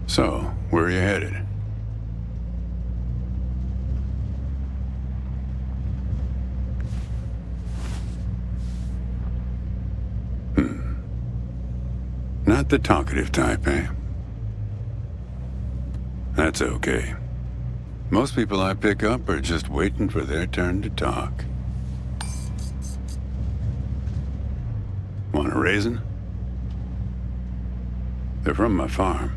So, where are you headed? Not the talkative type, eh? That's okay. Most people I pick up are just waiting for their turn to talk. Want a raisin? They're from my farm.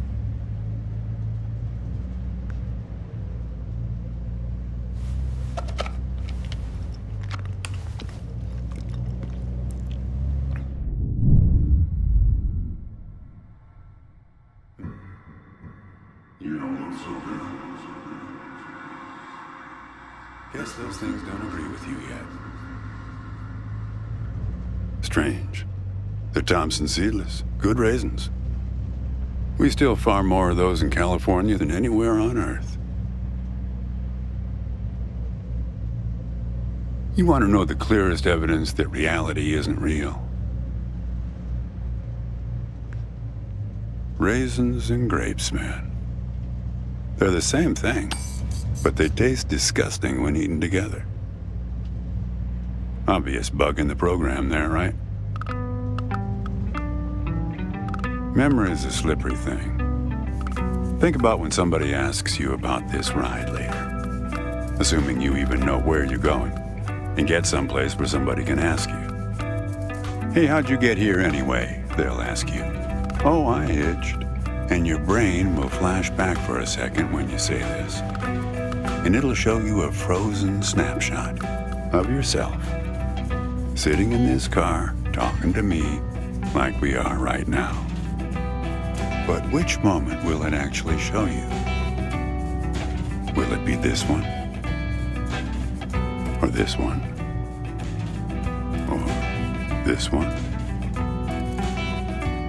You don't look so good. Guess those things don't agree with you yet. Strange. They're Thompson seedless. Good raisins. We still farm more of those in California than anywhere on Earth. You want to know the clearest evidence that reality isn't real? Raisins and grapes, man. They're the same thing, but they taste disgusting when eaten together. Obvious bug in the program there, right? Memory is a slippery thing. Think about when somebody asks you about this ride later, assuming you even know where you're going, and get someplace where somebody can ask you. Hey, how'd you get here anyway? They'll ask you. Oh, I hitched. And your brain will flash back for a second when you say this. And it'll show you a frozen snapshot of yourself, sitting in this car, talking to me like we are right now. But which moment will it actually show you? Will it be this one? Or this one? Or this one?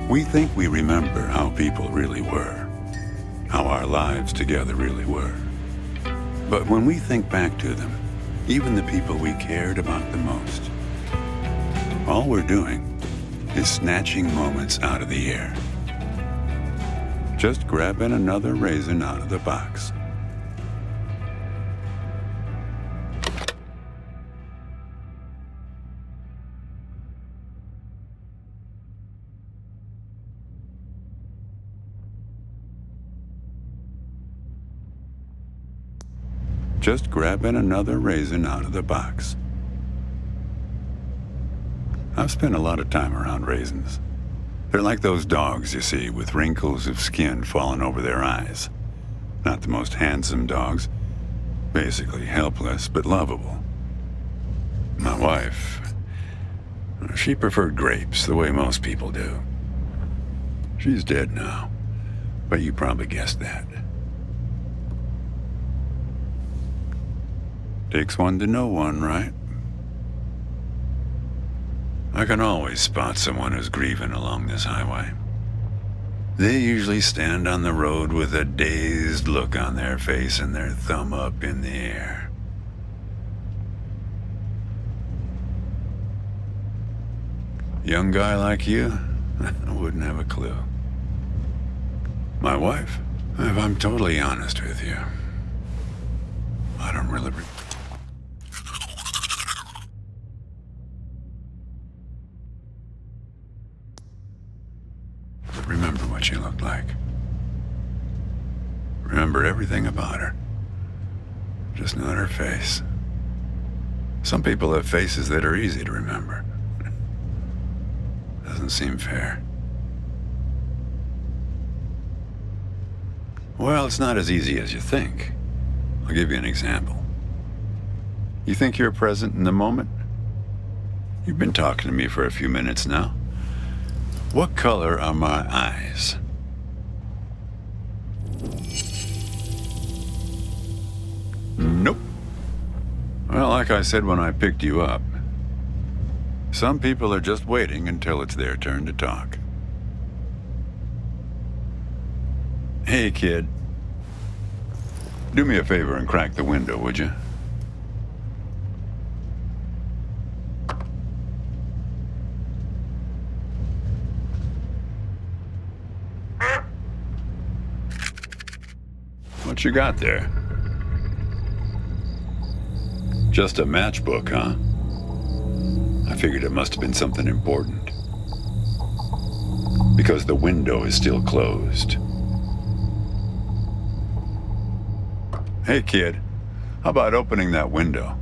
We think we remember how people really were, how our lives together really were. But when we think back to them, even the people we cared about the most, all we're doing is snatching moments out of the air. Just grabbing another raisin out of the box. Just grabbing another raisin out of the box. I've spent a lot of time around raisins. They're like those dogs you see with wrinkles of skin falling over their eyes. Not the most handsome dogs. Basically helpless but lovable. My wife, she preferred grapes the way most people do. She's dead now, but you probably guessed that. Takes one to know one, right? I can always spot someone who's grieving along this highway. They usually stand on the road with a dazed look on their face and their thumb up in the air. Young guy like you, I wouldn't have a clue. My wife, if I'm totally honest with you, I don't really remember what she looked like. Remember everything about her. Just not her face. Some people have faces that are easy to remember. Doesn't seem fair. Well, it's not as easy as you think. I'll give you an example. You think you're present in the moment? You've been talking to me for a few minutes now. What color are my eyes? Nope. Well, like I said when I picked you up, some people are just waiting until it's their turn to talk. Hey, kid. Do me a favor and crack the window, would you? What you got there? Just a matchbook, huh? I figured it must have been something important. Because the window is still closed. Hey, kid. How about opening that window?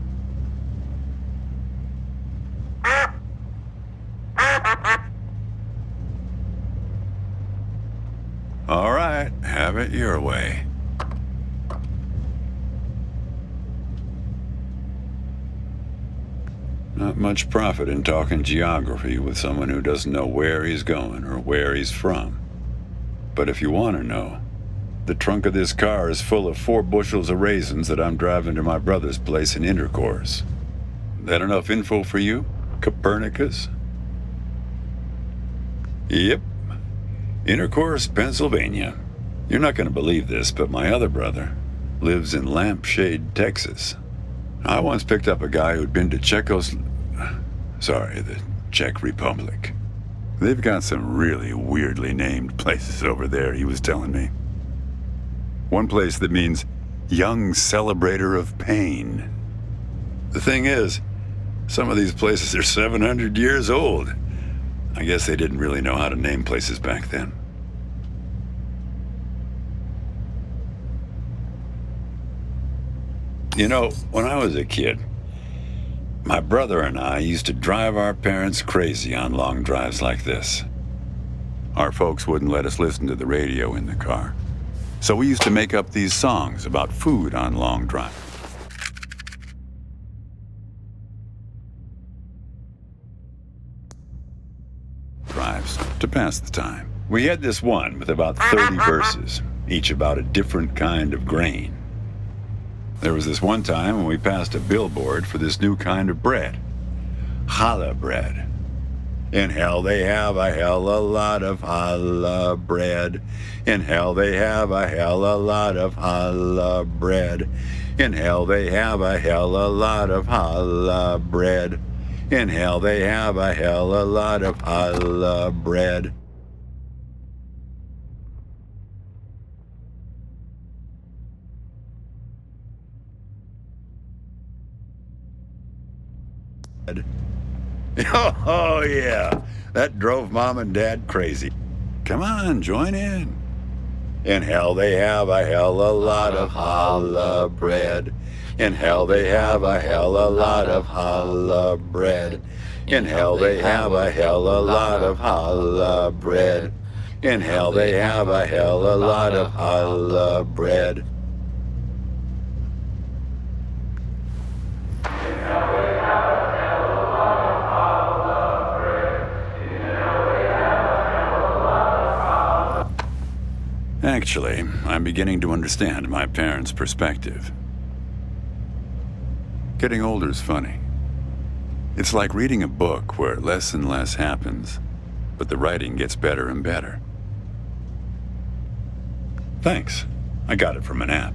All right, have it your way. Not much profit in talking geography with someone who doesn't know where he's going or where he's from. But if you want to know, the trunk of this car is full of 4 bushels of raisins that I'm driving to my brother's place in Intercourse. That enough info for you, Copernicus? Yep. Intercourse, Pennsylvania. You're not going to believe this, but my other brother lives in Lampshade, Texas. I once picked up a guy who'd been to the Czech Republic. They've got some really weirdly named places over there, he was telling me. One place that means young celebrator of pain. The thing is, some of these places are 700 years old. I guess they didn't really know how to name places back then. You know, when I was a kid, my brother and I used to drive our parents crazy on long drives like this. Our folks wouldn't let us listen to the radio in the car. So we used to make up these songs about food on long drives. To pass the time. We had this one with about 30 verses, each about a different kind of grain. There was this one time when we passed a billboard for this new kind of bread. Challah bread. In hell they have a hell a lot of challah bread. In hell they have a hell a lot of challah bread. In hell they have a hell a lot of challah bread. In hell they have a hell a lot of challah bread. Oh yeah, that drove Mom and Dad crazy. Come on, join in. In hell they have a hell a lot of challah bread. In hell they have a hell a lot of challah bread. In hell they have a hell a lot of challah bread. In hell they have a hell a lot of challah bread. Actually, I'm beginning to understand my parents' perspective. Getting older's funny. It's like reading a book where less and less happens, but the writing gets better and better. Thanks. I got it from an app.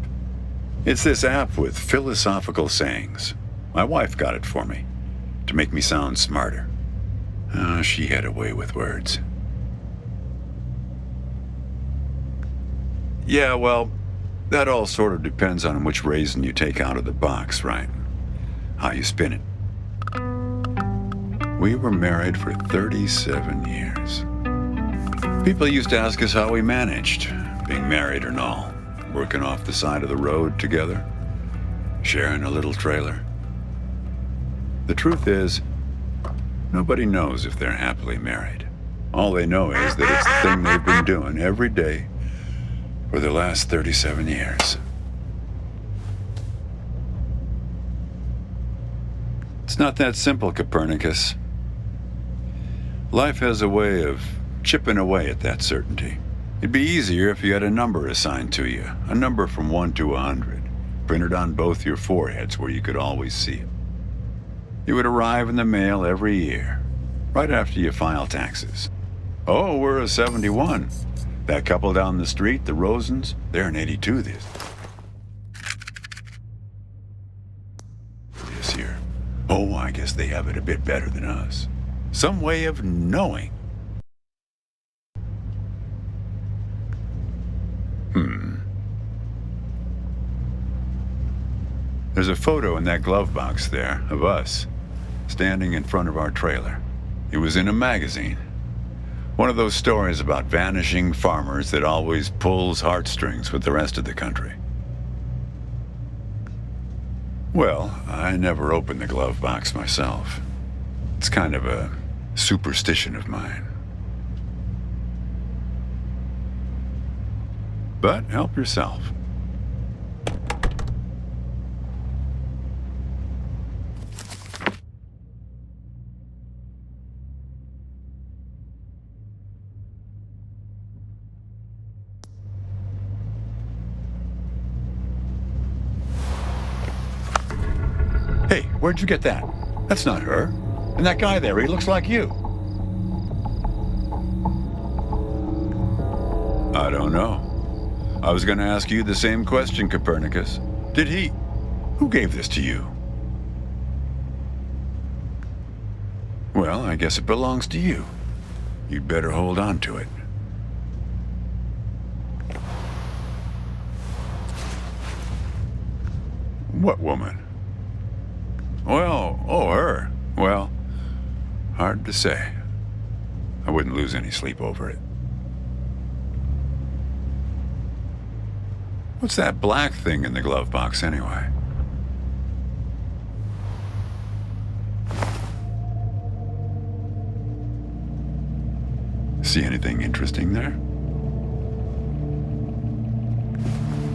It's this app with philosophical sayings. My wife got it for me, to make me sound smarter. Oh, she had a way with words. Yeah, well, that all sort of depends on which raisin you take out of the box, right? How you spin it. We were married for 37 years. People used to ask us how we managed, being married and all, working off the side of the road together, sharing a little trailer. The truth is, nobody knows if they're happily married. All they know is that it's the thing they've been doing every day for the last 37 years. It's not that simple, Copernicus. Life has a way of chipping away at that certainty. It'd be easier if you had a number assigned to you, a number from 1 to 100, printed on both your foreheads where you could always see it. It would arrive in the mail every year, right after you file taxes. Oh, we're a 71. That couple down the street, the Rosens, they're in 82 this year. Oh, I guess they have it a bit better than us. Some way of knowing. There's a photo in that glove box there of us, standing in front of our trailer. It was in a magazine. One of those stories about vanishing farmers that always pulls heartstrings with the rest of the country. Well, I never opened the glove box myself. It's kind of a superstition of mine. But help yourself. Hey, where'd you get that? That's not her. And that guy there, he looks like you. I don't know. I was going to ask you the same question, Copernicus. Did he? Who gave this to you? Well, I guess it belongs to you. You'd better hold on to it. What woman? Well, oh, her. Well, hard to say. I wouldn't lose any sleep over it. What's that black thing in the glove box anyway? See anything interesting there?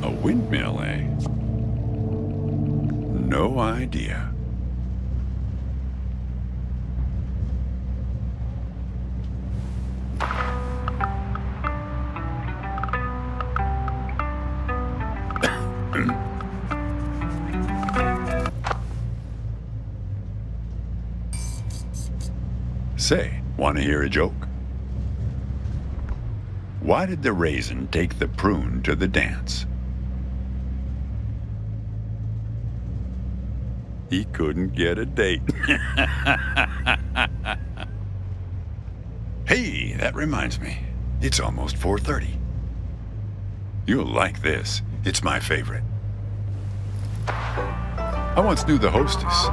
A windmill, eh? No idea. Say, want to hear a joke? Why did the raisin take the prune to the dance? He couldn't get a date. Hey, that reminds me. It's almost 4:30. You'll like this. It's my favorite. I once knew the hostess,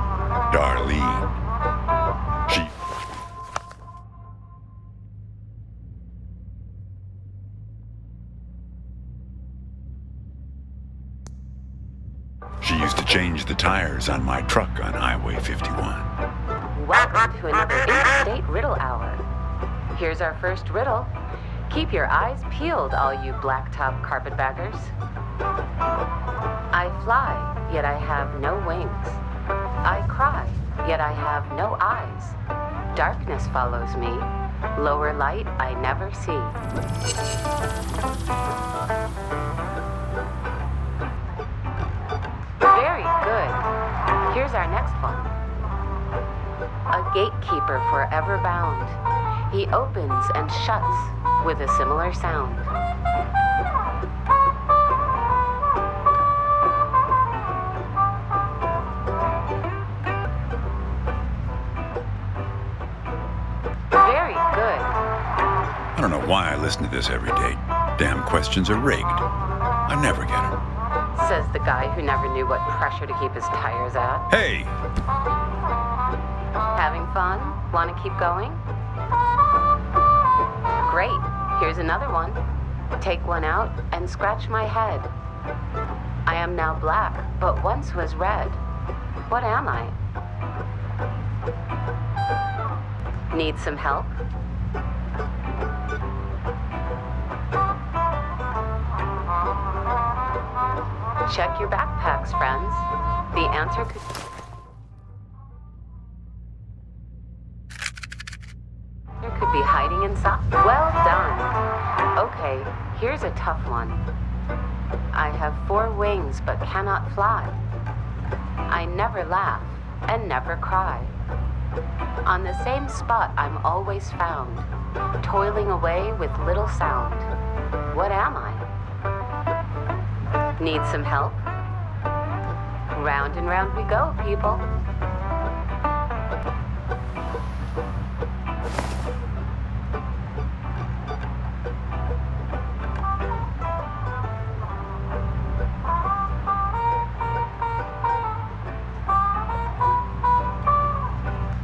Darlene. She used to change the tires on my truck on Highway 51. Welcome to another Interstate Riddle Hour. Here's our first riddle. Keep your eyes peeled, all you blacktop carpetbaggers. I fly, yet I have no wings. I cry, yet I have no eyes. Darkness follows me. Lower light I never see. Very good. Here's our next one. A gatekeeper forever bound. He opens and shuts with a similar sound. Very good. I don't know why I listen to this every day. Damn questions are rigged. I never get them. Says the guy who never knew what pressure to keep his tires at. Hey! Having fun? Want to keep going? Great. Here's another one. Take one out and scratch my head. I am now black, but once was red. What am I? Need some help? Check your backpacks, friends. The answer could be hiding inside. Well done. Okay, here's a tough one. I have 4 wings but cannot fly. I never laugh and never cry. On the same spot I'm always found, toiling away with little sound. What am I? Need some help? Round and round we go, people.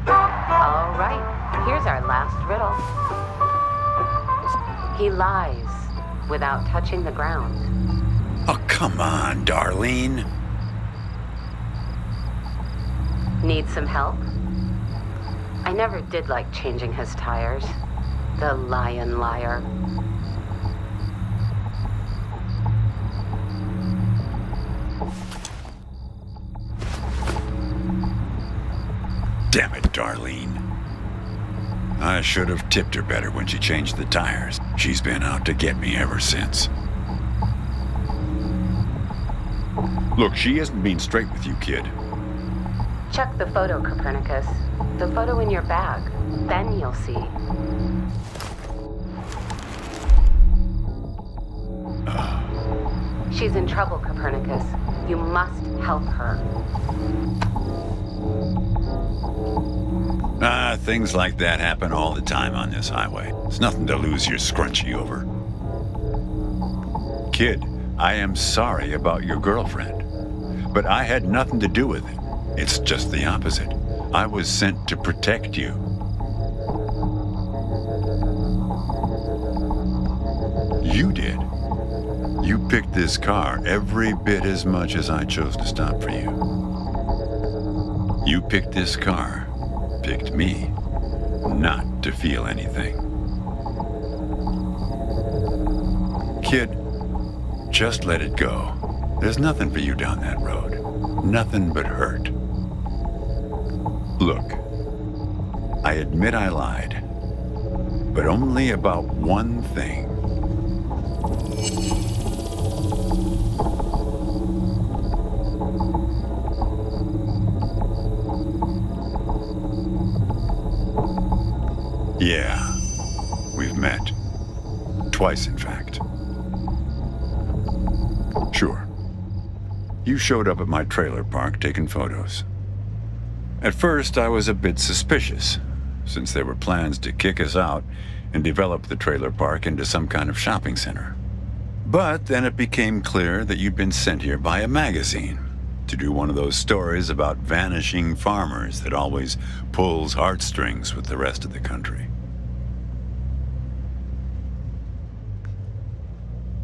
All right, here's our last riddle. He lies without touching the ground. Oh, come on, Darlene. Need some help? I never did like changing his tires. The lion liar. Damn it, Darlene. I should have tipped her better when she changed the tires. She's been out to get me ever since. Look, she isn't being straight with you, kid. Check the photo, Copernicus. The photo in your bag. Then you'll see. She's in trouble, Copernicus. You must help her. Things like that happen all the time on this highway. It's nothing to lose your scrunchie over. Kid, I am sorry about your girlfriend, but I had nothing to do with it. It's just the opposite. I was sent to protect you. You did. You picked this car every bit as much as I chose to stop for you. You picked this car, picked me, not to feel anything. Kid, just let it go. There's nothing for you down that road. Nothing but hurt. Look, I admit I lied, but only about one thing. Yeah, we've met. Twice, in fact. Sure. You showed up at my trailer park taking photos. At first, I was a bit suspicious, since there were plans to kick us out and develop the trailer park into some kind of shopping center. But then it became clear that you'd been sent here by a magazine to do one of those stories about vanishing farmers that always pulls heartstrings with the rest of the country.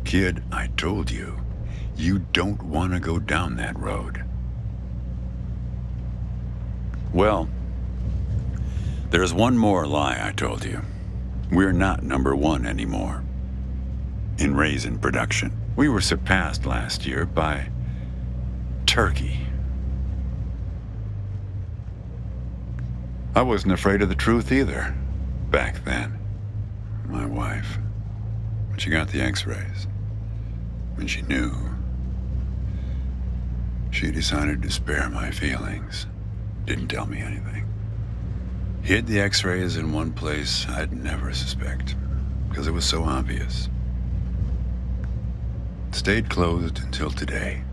Kid, I told you, you don't want to go down that road. Well, there's one more lie I told you. We're not #1 anymore. In raisin production. We were surpassed last year by turkey. I wasn't afraid of the truth either, back then. My wife, when she got the x-rays, when she knew, she decided to spare my feelings. Didn't tell me anything. Hid the x-rays in one place I'd never suspect, because it was so obvious. Stayed closed until today,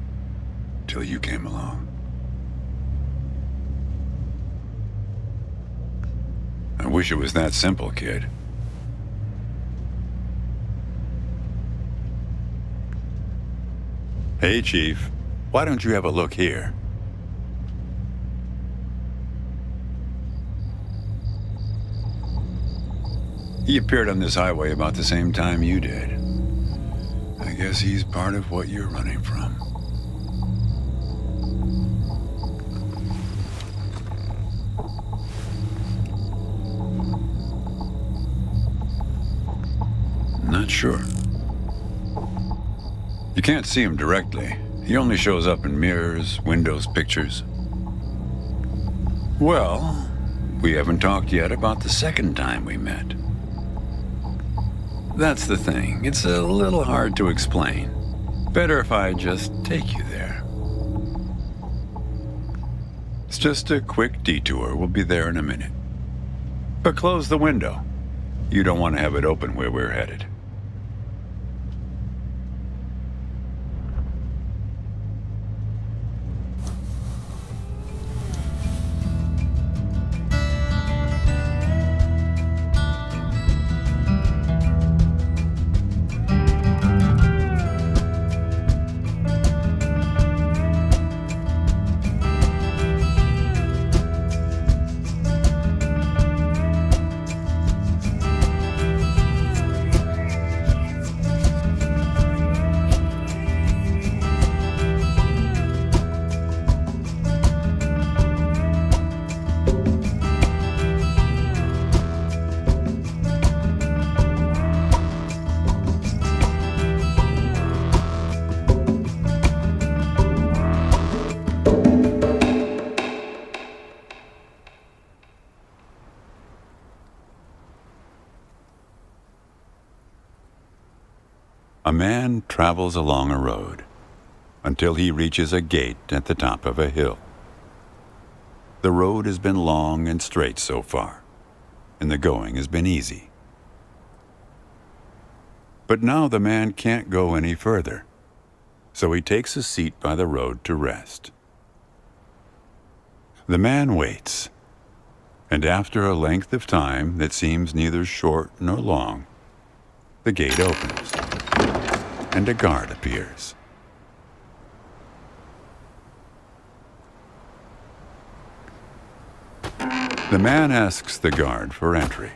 till you came along. I wish it was that simple, kid. Hey, Chief, why don't you have a look here? He appeared on this highway about the same time you did. I guess he's part of what you're running from. Not sure. You can't see him directly. He only shows up in mirrors, windows, pictures. Well, we haven't talked yet about the second time we met. That's the thing. It's a little hard to explain. Better if I just take you there. It's just a quick detour. We'll be there in a minute. But close the window. You don't want to have it open where we're headed. A man travels along a road until he reaches a gate at the top of a hill. The road has been long and straight so far, and the going has been easy. But now the man can't go any further, so he takes a seat by the road to rest. The man waits, and after a length of time that seems neither short nor long, the gate opens, and a guard appears. The man asks the guard for entry,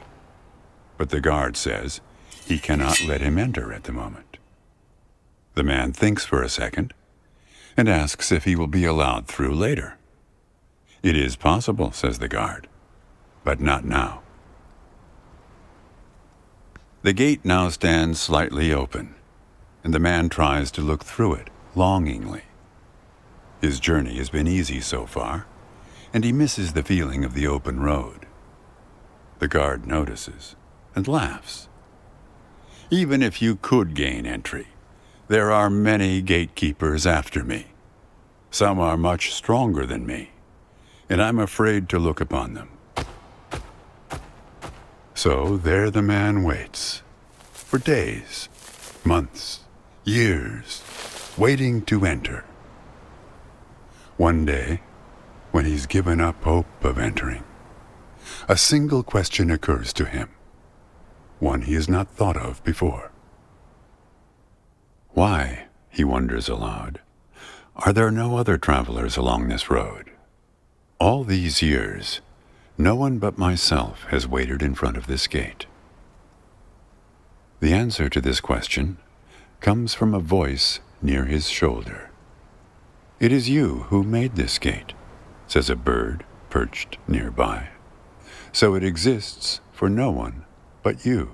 but the guard says he cannot let him enter at the moment. The man thinks for a second and asks if he will be allowed through later. It is possible, says the guard, but not now. The gate now stands slightly open, and the man tries to look through it longingly. His journey has been easy so far, and he misses the feeling of the open road. The guard notices and laughs. Even if you could gain entry, there are many gatekeepers after me. Some are much stronger than me, and I'm afraid to look upon them. So there the man waits, for days, months, years, waiting to enter. One day, when he's given up hope of entering, a single question occurs to him, one he has not thought of before. Why, he wonders aloud, are there no other travelers along this road? All these years, no one but myself has waited in front of this gate. The answer to this question comes from a voice near his shoulder. It is you who made this gate, says a bird perched nearby. So it exists for no one but you.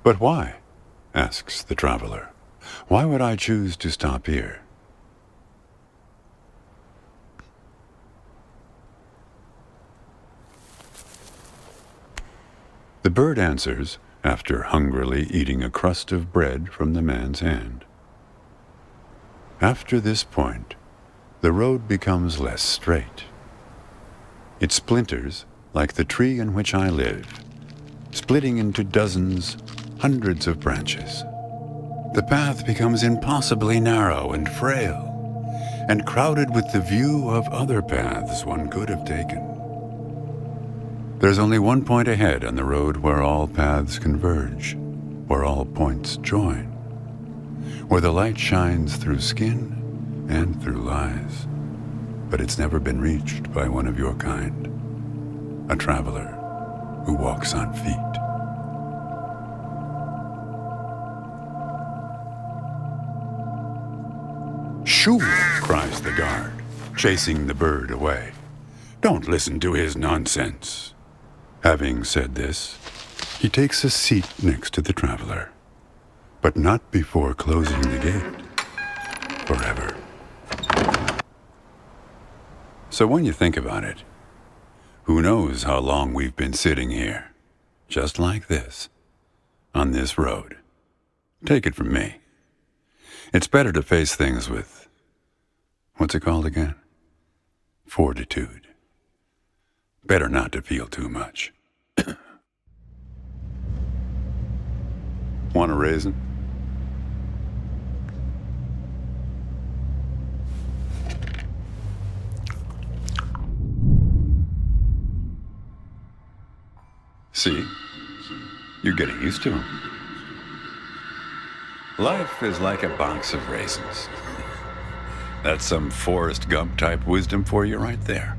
But why? Asks the traveler. Why would I choose to stop here? The bird answers after hungrily eating a crust of bread from the man's hand. After this point, the road becomes less straight. It splinters like the tree in which I live, splitting into dozens, hundreds of branches. The path becomes impossibly narrow and frail, and crowded with the view of other paths one could have taken. There's only one point ahead on the road where all paths converge, where all points join, where the light shines through skin and through lies. But it's never been reached by one of your kind, a traveler who walks on feet. Shoo! Cries the guard, chasing the bird away. Don't listen to his nonsense. Having said this, he takes a seat next to the traveler, but not before closing the gate forever. So when you think about it, who knows how long we've been sitting here, just like this, on this road. Take it from me. It's better to face things with, what's it called again? Fortitude. Better not to feel too much. Want a raisin? See? You're getting used to them. Life is like a box of raisins. That's some Forrest Gump type wisdom for you right there.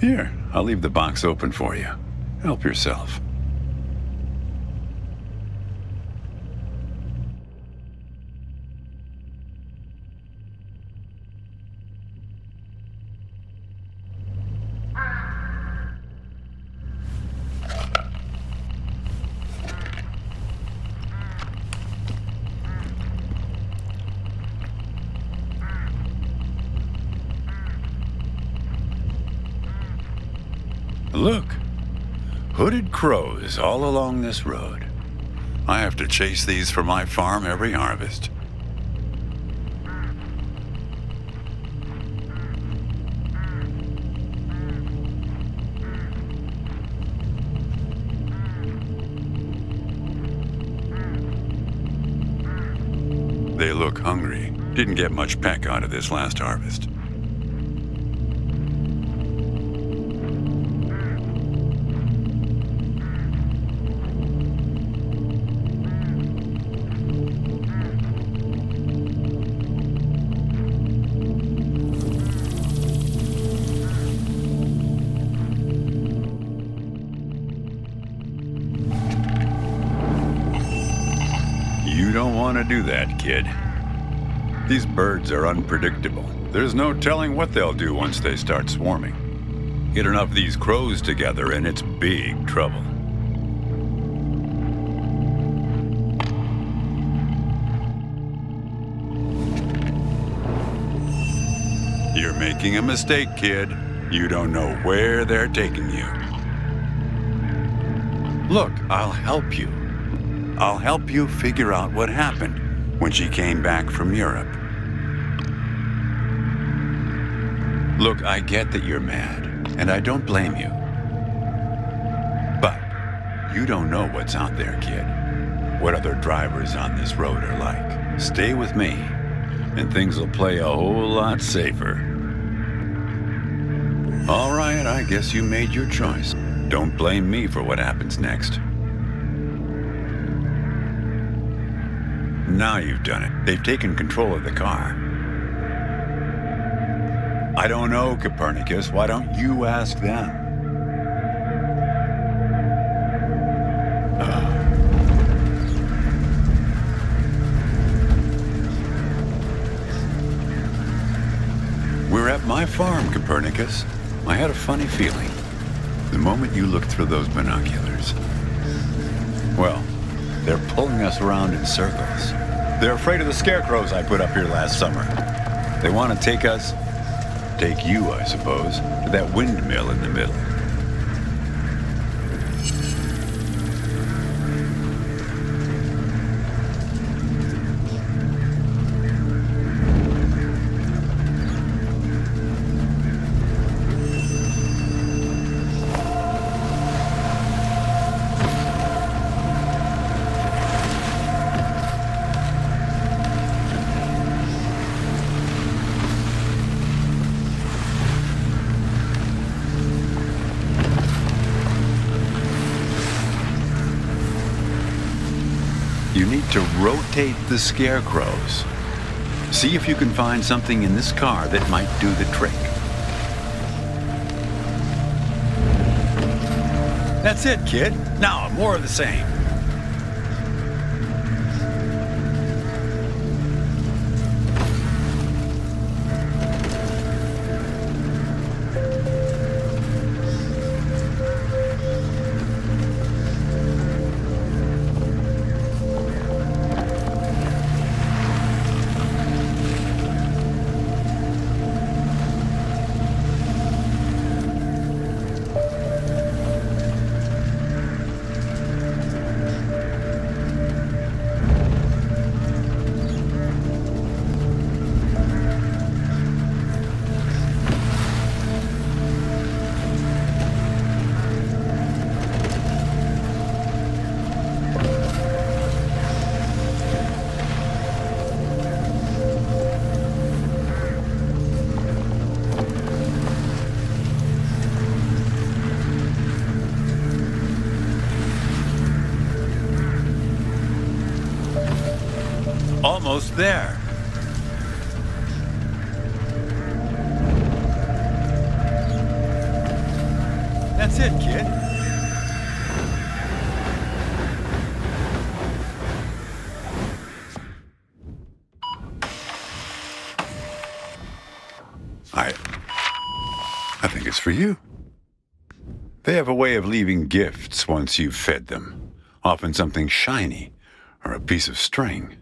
Here, I'll leave the box open for you. Help yourself. Look, hooded crows all along this road. I have to chase these for my farm every harvest. They look hungry. Didn't get much peck out of this last harvest. You don't want to do that, kid. These birds are unpredictable. There's no telling what they'll do once they start swarming. Get enough of these crows together and it's big trouble. You're making a mistake, kid. You don't know where they're taking you. Look, I'll help you. I'll help you figure out what happened when she came back from Europe. Look, I get that you're mad, and I don't blame you. But you don't know what's out there, kid. What other drivers on this road are like. Stay with me, and things will play a whole lot safer. All right, I guess you made your choice. Don't blame me for what happens next. Now you've done it. They've taken control of the car. I don't know, Copernicus. Why don't you ask them? We're at my farm, Copernicus. I had a funny feeling the moment you looked through those binoculars. Well, they're pulling us around in circles. They're afraid of the scarecrows I put up here last summer. They want to take you, I suppose, to that windmill in the middle. You need to rotate the scarecrows. See if you can find something in this car that might do the trick. That's it, kid. Now, more of the same. Almost there. That's it, kid. I think it's for you. They have a way of leaving gifts once you've fed them. Often something shiny or a piece of string.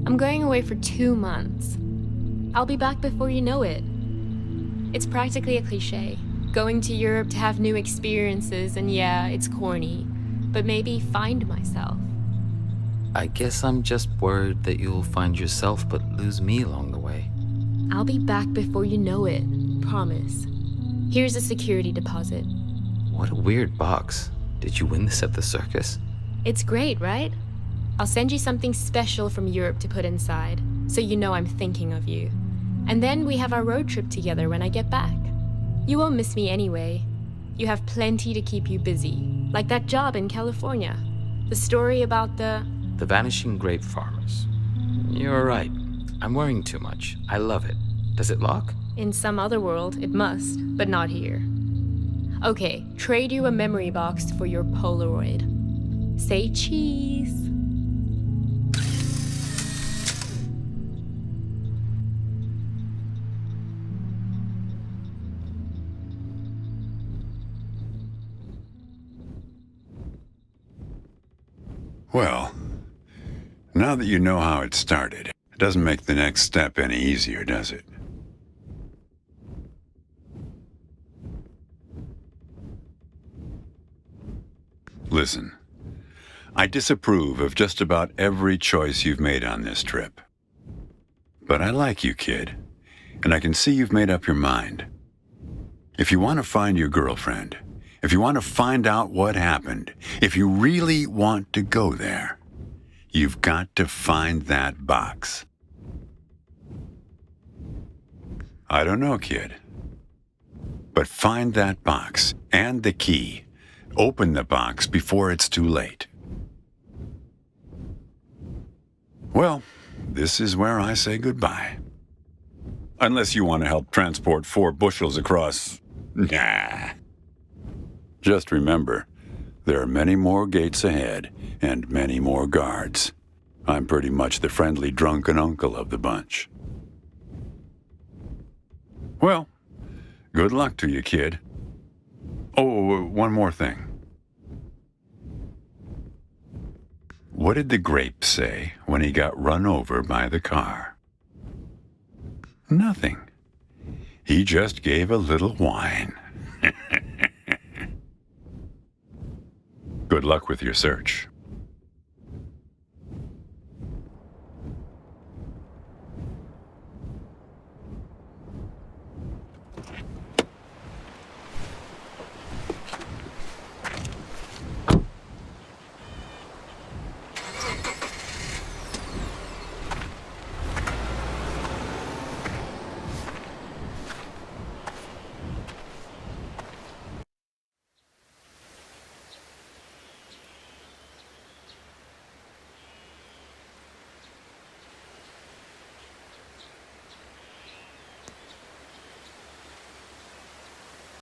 I'm going away for 2 months. I'll be back before you know it. It's practically a cliche. Going to Europe to have new experiences, and yeah, it's corny, but maybe find myself. I guess I'm just worried that you'll find yourself but lose me along the way. I'll be back before you know it. Promise. Here's a security deposit. What a weird box. Did you win this at the circus? It's great, right? I'll send you something special from Europe to put inside, so you know I'm thinking of you. And then we have our road trip together when I get back. You won't miss me anyway. You have plenty to keep you busy, like that job in California. The story about the vanishing grape farmers. You're right. I'm worrying too much. I love it. Does it lock? In some other world, it must, but not here. Okay, trade you a memory box for your Polaroid. Say cheese. Well, now that you know how it started, it doesn't make the next step any easier, does it? Listen, I disapprove of just about every choice you've made on this trip. But I like you, kid, and I can see you've made up your mind. If you want to find your girlfriend, if you want to find out what happened, if you really want to go there, you've got to find that box. I don't know, kid. But find that box and the key. Open the box before it's too late. Well, this is where I say goodbye. Unless you want to help transport 4 bushels across. Nah. Just remember, there are many more gates ahead and many more guards. I'm pretty much the friendly drunken uncle of the bunch. Well, good luck to you, kid. Oh, one more thing. What did the grape say when he got run over by the car? Nothing. He just gave a little whine. Good luck with your search.